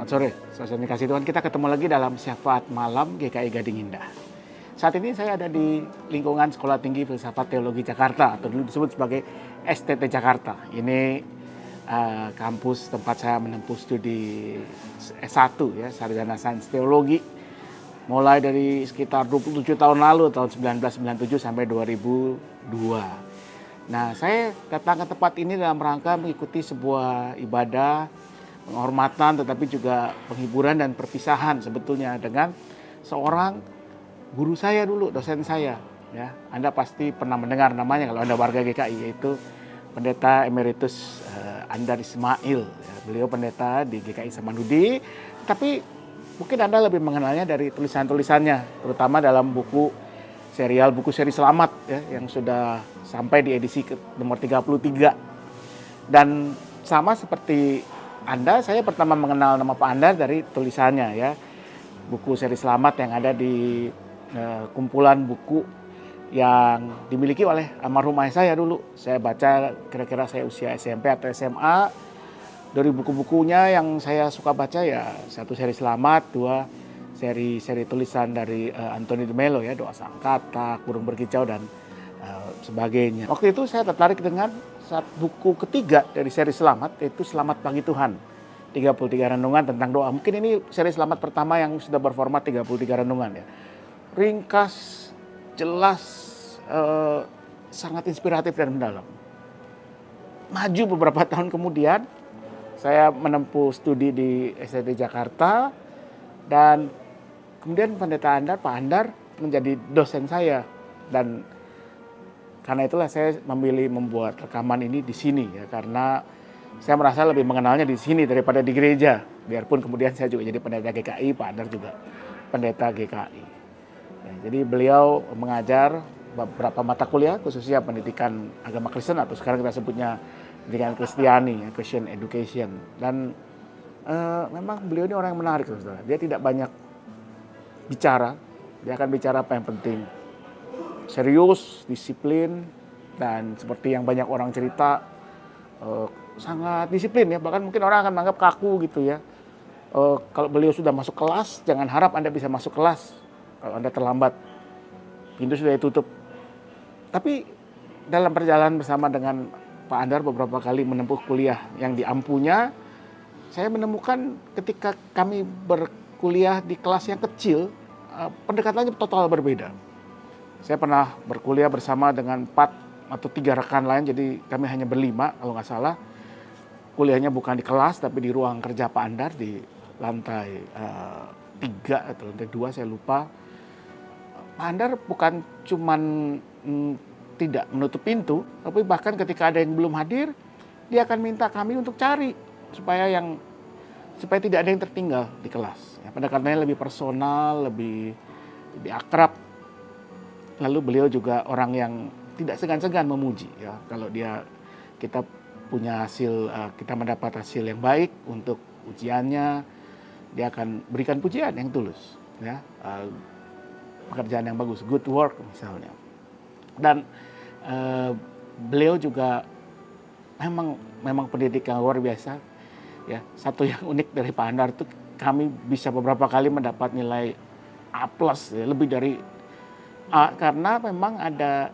Selamat sore, saudara kasih Tuhan. Kita ketemu lagi dalam Syafaat Malam GKI Gading Indah. Saat ini saya ada di lingkungan Sekolah Tinggi Filsafat Teologi Jakarta, atau dulu disebut sebagai STT Jakarta. Ini kampus tempat saya menempuh studi S1 ya, Sarjana Sains Teologi. Mulai dari sekitar 27 tahun lalu, tahun 1997 sampai 2002. Nah, saya datang ke tempat ini dalam rangka mengikuti sebuah ibadah penghormatan, tetapi juga penghiburan dan perpisahan sebetulnya dengan seorang guru saya dulu, dosen saya. Ya, Anda pasti pernah mendengar namanya kalau Anda warga GKI, yaitu Pendeta Emeritus Andar Ismail. Ya, beliau pendeta di GKI Samanhudi, tapi mungkin Anda lebih mengenalnya dari tulisan-tulisannya, terutama dalam buku seri Selamat ya, yang sudah sampai di edisi nomor 33. Dan sama seperti Anda, saya pertama mengenal nama Pak Andar dari tulisannya ya. Buku seri Selamat yang ada di kumpulan buku yang dimiliki oleh almarhum ayah saya dulu. Saya baca kira-kira saya usia SMP atau SMA. Dari buku-bukunya yang saya suka baca ya, satu seri Selamat, dua seri tulisan dari Anthony de Mello ya, Doa Sangkata, Kurung Berkicau dan sebagainya. Waktu itu saya tertarik dengan buku ketiga dari seri Selamat, yaitu Selamat Pagi Tuhan. 33 renungan tentang doa. Mungkin ini seri Selamat pertama yang sudah berformat 33 renungan ya. Ringkas, jelas, sangat inspiratif dan mendalam. Maju beberapa tahun kemudian, saya menempuh studi di STT Jakarta, dan kemudian Pak Andar menjadi dosen saya, dan karena itulah saya memilih membuat rekaman ini di sini ya, karena saya merasa lebih mengenalnya di sini daripada di gereja. Biarpun kemudian saya juga jadi pendeta GKI, Pak Andar juga pendeta GKI. Ya, jadi beliau mengajar beberapa mata kuliah, khususnya pendidikan agama Kristen atau sekarang kita sebutnya pendidikan Kristiani, Christian Education. Dan memang beliau ini orang yang menarik, saudara. Dia tidak banyak bicara, dia akan bicara apa yang penting. Serius, disiplin, dan seperti yang banyak orang cerita, sangat disiplin ya. Bahkan mungkin orang akan menganggap kaku gitu ya. Kalau beliau sudah masuk kelas, jangan harap Anda bisa masuk kelas kalau Anda terlambat. Pintu sudah ditutup. Tapi dalam perjalanan bersama dengan Pak Andar beberapa kali menempuh kuliah yang di Ampunya, saya menemukan ketika kami berkuliah di kelas yang kecil, pendekatannya total berbeda. Saya pernah berkuliah bersama dengan 4 atau 3 rekan lain, jadi kami hanya berlima kalau nggak salah. Kuliahnya bukan di kelas, tapi di ruang kerja Pak Andar di lantai 3 atau lantai 2, saya lupa. Pak Andar bukan cuman tidak menutup pintu, tapi bahkan ketika ada yang belum hadir, dia akan minta kami untuk cari supaya tidak ada yang tertinggal di kelas. Ya, pendekatannya lebih personal, lebih akrab. Lalu beliau juga orang yang tidak segan-segan memuji ya. Kalau kita punya hasil, kita mendapat hasil yang baik untuk ujiannya, dia akan berikan pujian yang tulus ya. Pekerjaan yang bagus, good work misalnya. Dan beliau juga memang pendidik yang luar biasa ya. Satu yang unik dari Pak Andar itu, kami bisa beberapa kali mendapat nilai A+, ya, lebih dari A, karena memang ada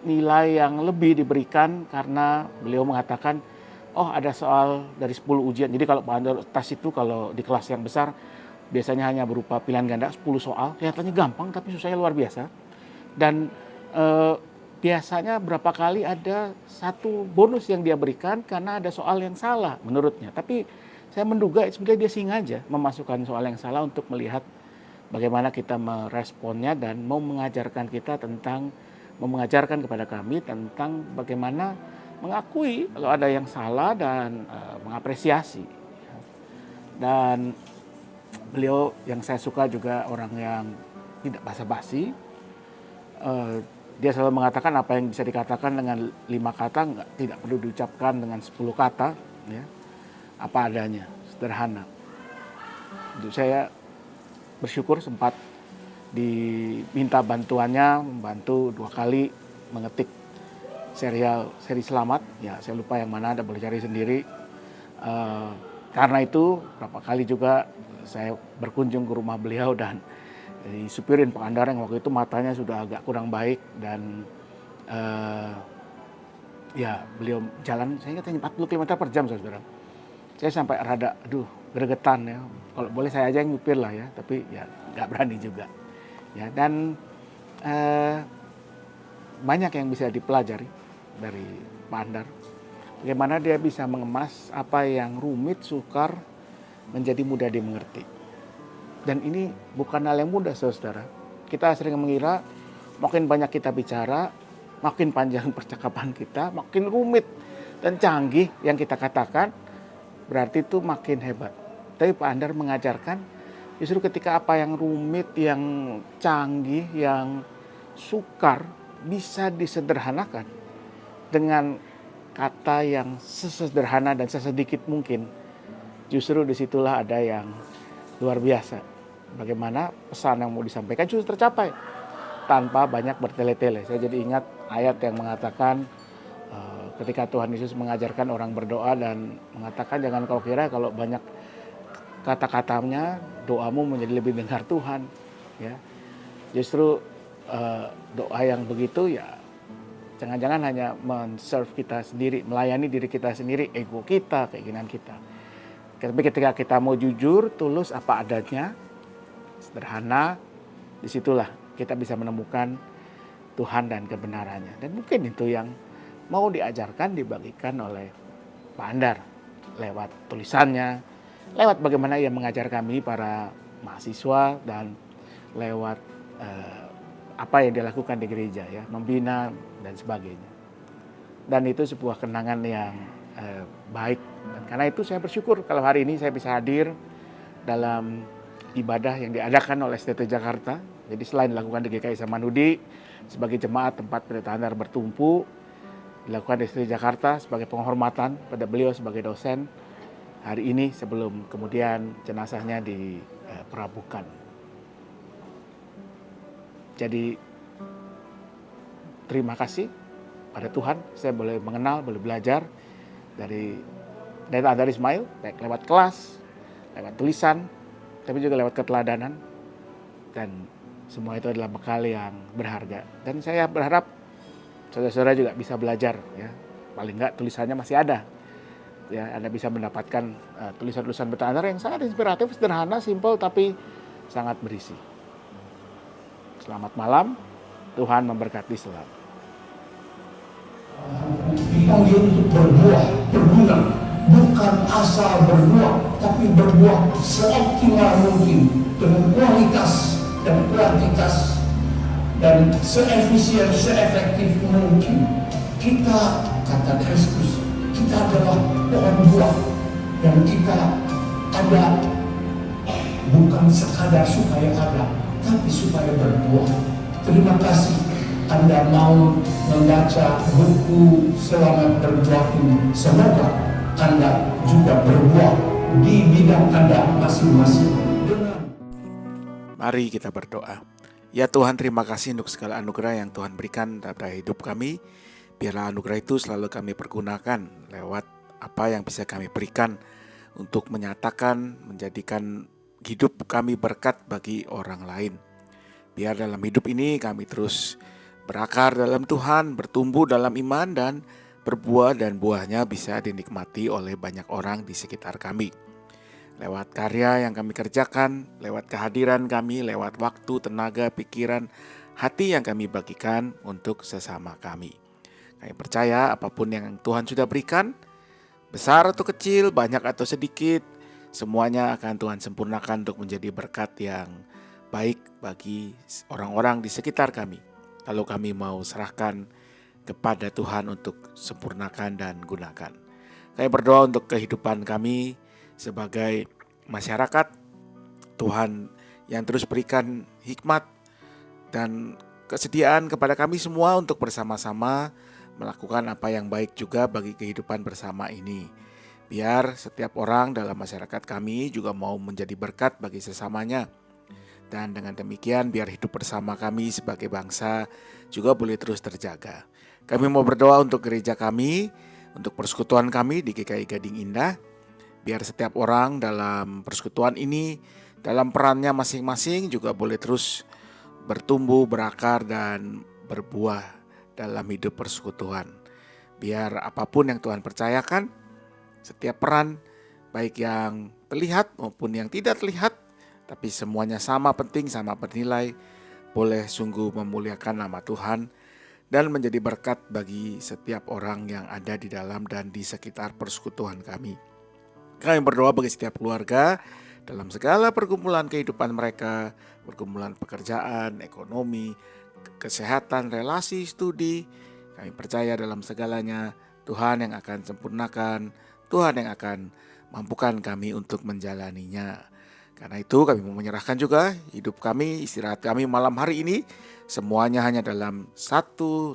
nilai yang lebih diberikan karena beliau mengatakan, oh ada soal dari 10 ujian. Jadi kalau Pak Andar tes itu kalau di kelas yang besar biasanya hanya berupa pilihan ganda 10 soal, kelihatannya gampang tapi susahnya luar biasa. Dan biasanya berapa kali ada satu bonus yang dia berikan karena ada soal yang salah menurutnya. Tapi saya menduga sebenarnya dia sengaja memasukkan soal yang salah untuk melihat bagaimana kita meresponnya dan mengajarkan kepada kami tentang bagaimana mengakui kalau ada yang salah dan mengapresiasi. Dan beliau yang saya suka juga orang yang tidak basa-basi. Dia selalu mengatakan apa yang bisa dikatakan dengan 5 kata tidak perlu diucapkan dengan 10 kata, ya. Apa adanya, sederhana. Untuk saya bersyukur sempat diminta bantuannya, membantu 2 kali mengetik seri Selamat. Ya, saya lupa yang mana, Anda boleh cari sendiri. karena itu beberapa kali juga saya berkunjung ke rumah beliau dan disupirin Pak Andar yang waktu itu matanya sudah agak kurang baik dan ya beliau jalan saya ingat 40 km per jam saudara. Saya sampai rada gregetan ya. Kalau boleh saya aja yang nyupir lah ya, tapi ya nggak berani juga. Ya dan banyak yang bisa dipelajari dari Pak Andar. Bagaimana dia bisa mengemas apa yang rumit, sukar menjadi mudah dimengerti. Dan ini bukan hal yang mudah saudara. Kita sering mengira makin banyak kita bicara, makin panjang percakapan kita, makin rumit dan canggih yang kita katakan, berarti itu makin hebat. Tapi Pak Andar mengajarkan justru ketika apa yang rumit, yang canggih, yang sukar bisa disederhanakan dengan kata yang sesederhana dan sesedikit mungkin. Justru disitulah ada yang luar biasa. Bagaimana pesan yang mau disampaikan justru tercapai tanpa banyak bertele-tele. Saya jadi ingat ayat yang mengatakan ketika Tuhan Yesus mengajarkan orang berdoa dan mengatakan jangan kau kira kalau banyak kata-katanya doamu menjadi lebih dengar Tuhan. Ya, justru doa yang begitu ya jangan-jangan hanya men-serve kita sendiri, melayani diri kita sendiri, ego kita, keinginan kita. Tapi ketika kita mau jujur, tulus apa adanya, sederhana, disitulah kita bisa menemukan Tuhan dan kebenarannya. Dan mungkin itu yang mau diajarkan, dibagikan oleh Pak Andar lewat tulisannya, lewat bagaimana ia mengajar kami para mahasiswa dan lewat apa yang dia lakukan di gereja ya, membina dan sebagainya. Dan itu sebuah kenangan yang baik. Dan karena itu saya bersyukur kalau hari ini saya bisa hadir dalam ibadah yang diadakan oleh STT Jakarta. Jadi selain dilakukan di GKI Samanhudi sebagai jemaat tempat pendeta Andar bertumpu, dilakukan di STT Jakarta sebagai penghormatan pada beliau sebagai dosen hari ini sebelum kemudian jenazahnya diperabukan. Jadi terima kasih pada Tuhan saya boleh mengenal, boleh belajar dari Pendeta Andar Ismail, baik lewat kelas, lewat tulisan, tapi juga lewat keteladanan. Dan semua itu adalah bekal yang berharga. Dan saya berharap saudara-saudara juga bisa belajar ya. Paling enggak tulisannya masih ada. Ya, Anda bisa mendapatkan tulisan-tulisan Pendeta Andar yang sangat inspiratif, sederhana, simpel tapi sangat berisi. Selamat malam, Tuhan memberkati selalu. Dipanggil untuk berbuah, berguna, bukan asal berbuah, tapi berbuah seoptimal mungkin dengan kualitas dan kuantitas dan seefisien, seefektif mungkin. Kita, kata Kristus, kita adalah pohon buah dan kita ada bukan sekadar supaya ada, tapi supaya berbuah. Terima kasih Anda mau membaca buku Selamat Berbuah ini. Semoga Anda juga berbuah di bidang Anda masing-masing. Mari kita berdoa. Ya Tuhan, terima kasih untuk segala anugerah yang Tuhan berikan pada hidup kami. Biarlah anugerah itu selalu kami pergunakan lewat apa yang bisa kami berikan untuk menyatakan, menjadikan hidup kami berkat bagi orang lain. Biar dalam hidup ini kami terus berakar dalam Tuhan, bertumbuh dalam iman dan berbuah dan buahnya bisa dinikmati oleh banyak orang di sekitar kami. Lewat karya yang kami kerjakan, lewat kehadiran kami, lewat waktu, tenaga, pikiran, hati yang kami bagikan untuk sesama kami. Kami percaya apapun yang Tuhan sudah berikan, besar atau kecil, banyak atau sedikit, semuanya akan Tuhan sempurnakan untuk menjadi berkat yang baik bagi orang-orang di sekitar kami. Lalu kami mau serahkan kepada Tuhan untuk sempurnakan dan gunakan. Kami berdoa untuk kehidupan kami sebagai masyarakat Tuhan yang terus berikan hikmat dan kesediaan kepada kami semua untuk bersama-sama melakukan apa yang baik juga bagi kehidupan bersama ini. Biar setiap orang dalam masyarakat kami juga mau menjadi berkat bagi sesamanya. Dan dengan demikian biar hidup bersama kami sebagai bangsa juga boleh terus terjaga. Kami mau berdoa untuk gereja kami, untuk persekutuan kami di GKI Gading Indah. Biar setiap orang dalam persekutuan ini, dalam perannya masing-masing juga boleh terus bertumbuh, berakar, dan berbuah dalam hidup persekutuan. Biar apapun yang Tuhan percayakan, setiap peran, baik yang terlihat maupun yang tidak terlihat, tapi semuanya sama penting, sama bernilai, boleh sungguh memuliakan nama Tuhan dan menjadi berkat bagi setiap orang yang ada di dalam dan di sekitar persekutuan kami. Kami berdoa bagi setiap keluarga dalam segala pergumulan kehidupan mereka, pergumulan pekerjaan, ekonomi, kesehatan, relasi, studi. Kami percaya dalam segalanya Tuhan yang akan sempurnakan, Tuhan yang akan mampukan kami untuk menjalaninya. Karena itu kami mau menyerahkan juga hidup kami, istirahat kami malam hari ini, semuanya hanya dalam satu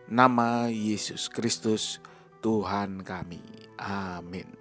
nama, Yesus Kristus, Tuhan kami. Amin.